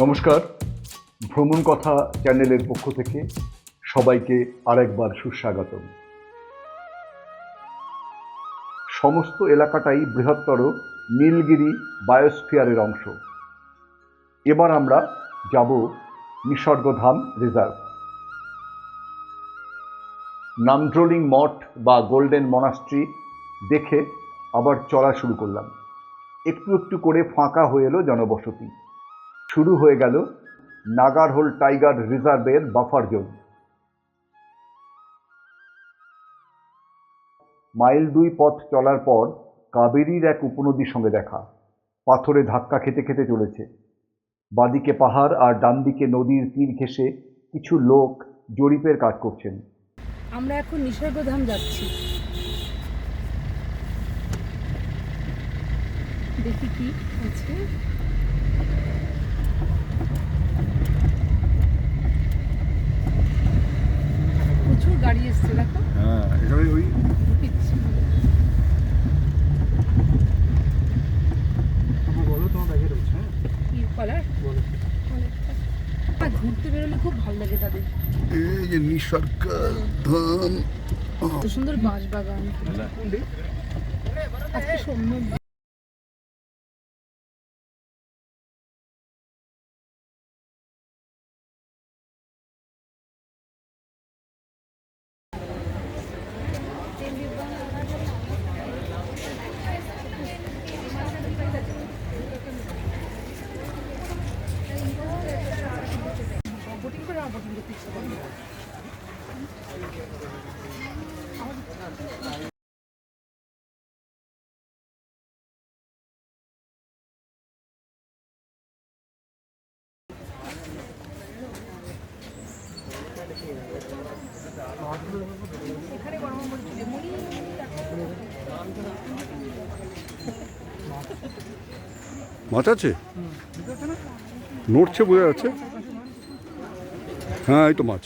নমস্কার, ভ্রমণ কথা চ্যানেলের পক্ষ থেকে সবাইকে আরেকবার সুস্বাগতম। সমস্ত এলাকাটাই বৃহত্তর নীলগিরি বায়োস্ফিয়ারের অংশ। এবার আমরা যাব নিসর্গধাম রিজার্ভ। নামড্রোলিং মঠ বা গোল্ডেন মনাস্ট্রি দেখে আবার চলা শুরু করলাম। একটু একটু করে ফাঁকা হয়ে এলো জনবসতি। শুরু হয়ে গেল নাগারহোল টাইগার রিজার্ভের বাফার জোন। মাইল ২ পথ চলার পর কাবেরীর এক উপনদীর সঙ্গে দেখা। পাথরে ধাক্কা খেতে খেতে চলেছে। বাঁদিকে পাহাড় আর ডান দিকে নদীর তীর ঘেঁষে কিছু লোক জরিপের কাজ করছেন। আমরা এখন নিসর্গধাম যাচ্ছি। দেখি কি আছে। প্রচুর গাড়ি এসছে, দেখো। হ্যাঁ, এখানে ওই ঘুরতে বেরোলে খুব ভালো লাগে তাদের। এই যে নিসর্গধাম, এত সুন্দর বাঁশ বাগান। আজকে সোমবার। বোটিং করে আমার বোটিং করতে ইচ্ছে করে। এখানে গরম পড়ছিল মুড়ি। মাছ আছে, নড়ছে বোঝা যাচ্ছে। হ্যাঁ, এই তো মাছ।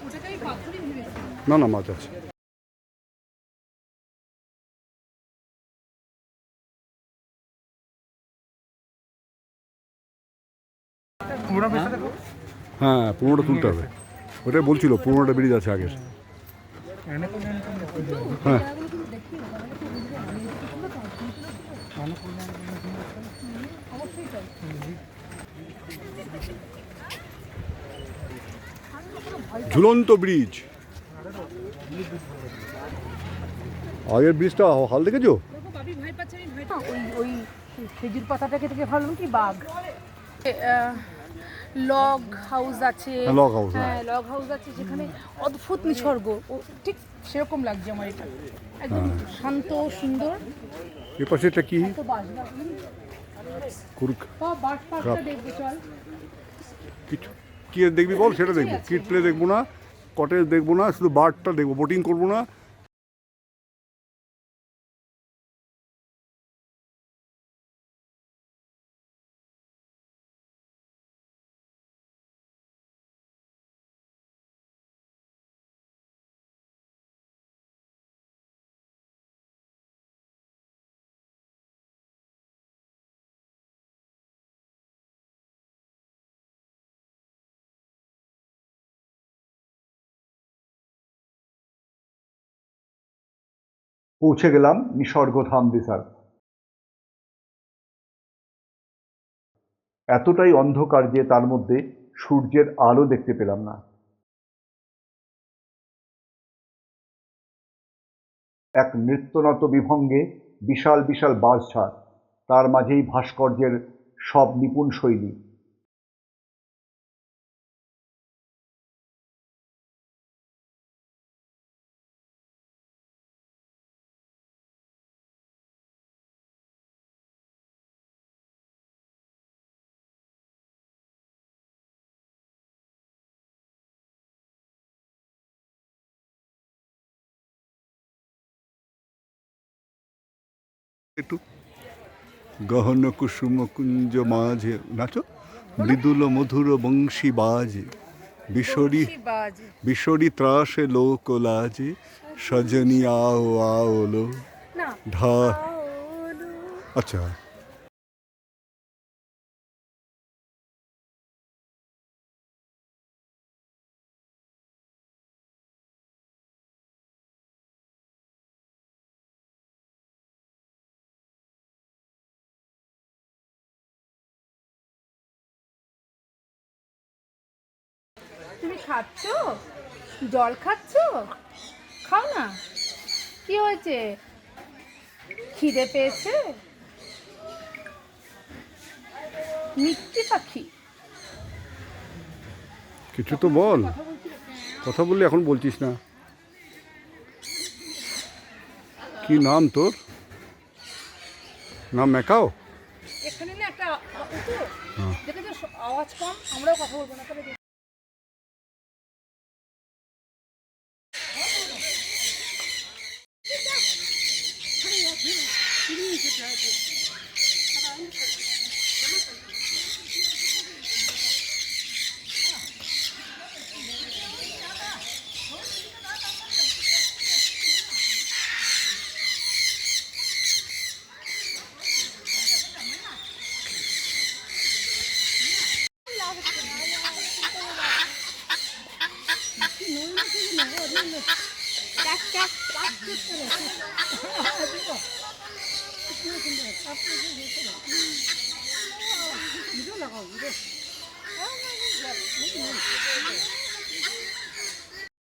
ওটাকে আমি পাথরই ভেবেছি। না না, মাছ আছে। হ্যাঁ, ১৫টা তুলতে হবে। ওটাই বলছিল ১৫টা ব্রিজ আছে আগের। হ্যাঁ, ঝুলন্ত ব্রিজ। আগের ব্রিজটা হাল দেখেছো? বাবি ভয় পাচ্ছে, আমি ভয় পাচ্ছি। ওই খেজুর পাতাটাকে থেকে ভাবলাম কি বাঘ। লগ হাউস আছে। লগ হাউস, হ্যাঁ, লগ হাউস আছে যেখানে অদ্ভুত নিসর্গ। ও ঠিক সেরকম লাগছে আমার এটা। একদম শান্ত সুন্দর। এ পাশে এটা কি? তো বাঁশ বাগান। কুরুক বাঁশ পাশটা দেখবো, চল। কিছু কি দেখবি বল, সেটা দেখবো। কিড প্লে দেখবো না, কটেজ দেখবো না, শুধু বার্ডটা দেখবো, বোটিং করবো না। পৌঁছে গেলাম নিসর্গধাম রিজার্ভ। এতটাই অন্ধকার যে তার মধ্যে সূর্যের আলো দেখতে পেলাম না। এক নৃত্যনত বিভঙ্গে বিশাল বিশাল বাঁশঝাড়, তার মাঝেই ভাস্কর্যের সব নিপুণ শৈলী। একটু গহন কুসুম কুঞ্জ মাঝে নাচো, মৃদুল মধুর বংশী বাজে, বিশরি ত্রাসে লোক লাজে, সজনী আও আওলো ঢা। আচ্ছা। তুমি খাচ্ছ? জল খাচ্ছ? খাও না। কি হয়েছে? খিদে পেয়েছে? মিষ্টি পাখি। কিছু তো বল, কথা বললে এখন বলছিস না। কি নাম তোর? নাম ম্যাকাও? এখানে না একটা উঠো যেটা যে আওয়াজ কম, আমরাও কথা বলবো না তবে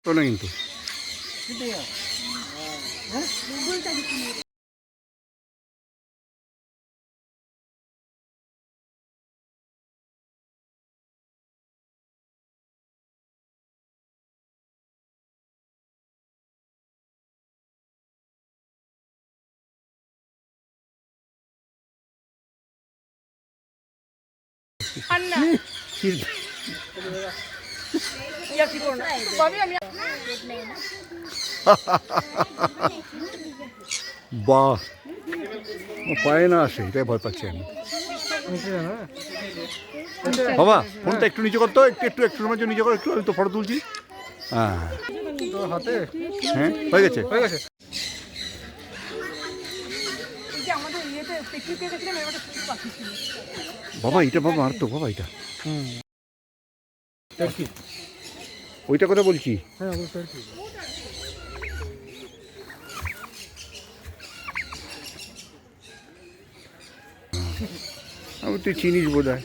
তো না কিন্তু আর না ইয়া কি করো না ভাবি আমি বাহ, ও পায়ে না আসে, এটাই ভয় পাচ্ছি আমি। বাবা ফোনটা একটু নিচে করতো, একটু একটু একটু সময় নিচে করো, একটু আমি তো ফটো তুলছি। হ্যাঁ হাতে, হ্যাঁ হয়ে গেছে হয়ে গেছে। এই যে আমাদের ইয়েতে পিকনিকে দেখলাম একটা পাখি ছিল। বাবা এটা বাবা আর তো বাবা এটা ওইটা কথা বলছি। হ্যাঁ তুই চিনিস বোধ হয়।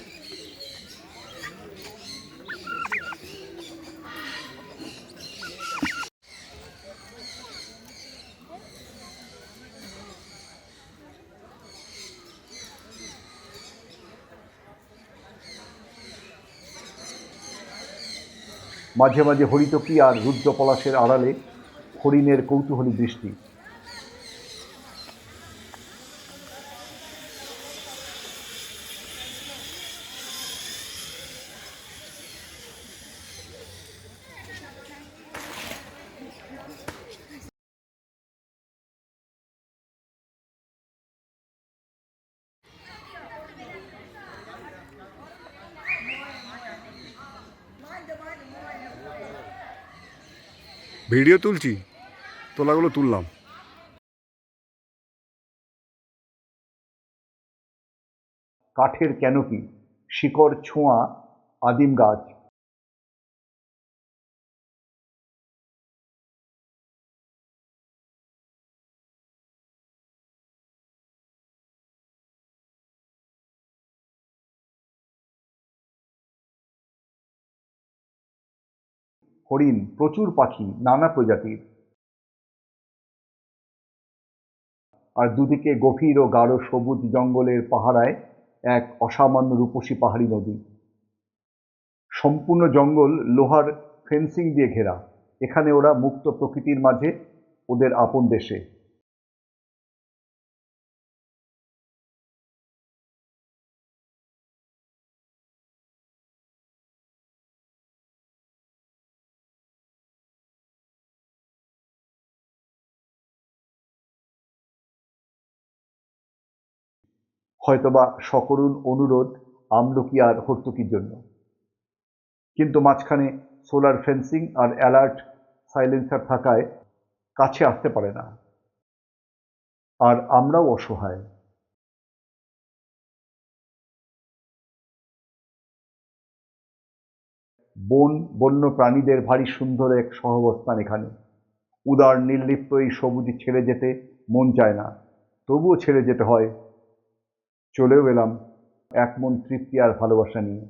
মাঝে মাঝে হরিতকি আর রুদ্রপলাশের আড়ালে হরিণের কৌতূহলী দৃষ্টি। ভিডিও তুলছি, তোলাগুলো তুললাম। কাঠের ক্যানোপি, শিকড় ছোঁয়া আদিম গাছ। হরিণ, প্রচুর পাখি, নানা প্রজাতির। আর দুদিকে গভীর ও গাঢ় সবুজ জঙ্গলের পাহারায় এক অসামান্য রূপসী পাহাড়ি নদী। সম্পূর্ণ জঙ্গল লোহার ফেন্সিং দিয়ে ঘেরা। এখানে ওরা মুক্ত প্রকৃতির মাঝে ওদের আপন দেশে। হয়তোবা সকরুণ অনুরোধ আমলকি আর হর্তুকির জন্য, কিন্তু মাঝখানে সোলার ফেন্সিং আর অ্যালার্ট সাইলেন্সার থাকায় কাছে আসতে পারে না। আর আমরাও অসহায়। বন, বন্য প্রাণীদের ভারী সুন্দর এক সহাবস্থান এখানে। উদার নির্লিপ্ত এই সবুজ ছেড়ে যেতে মন চায় না, তবুও ছেড়ে যেতে হয়। চলেও এলাম এক মন তৃপ্তি আর ভালোবাসা নিয়ে।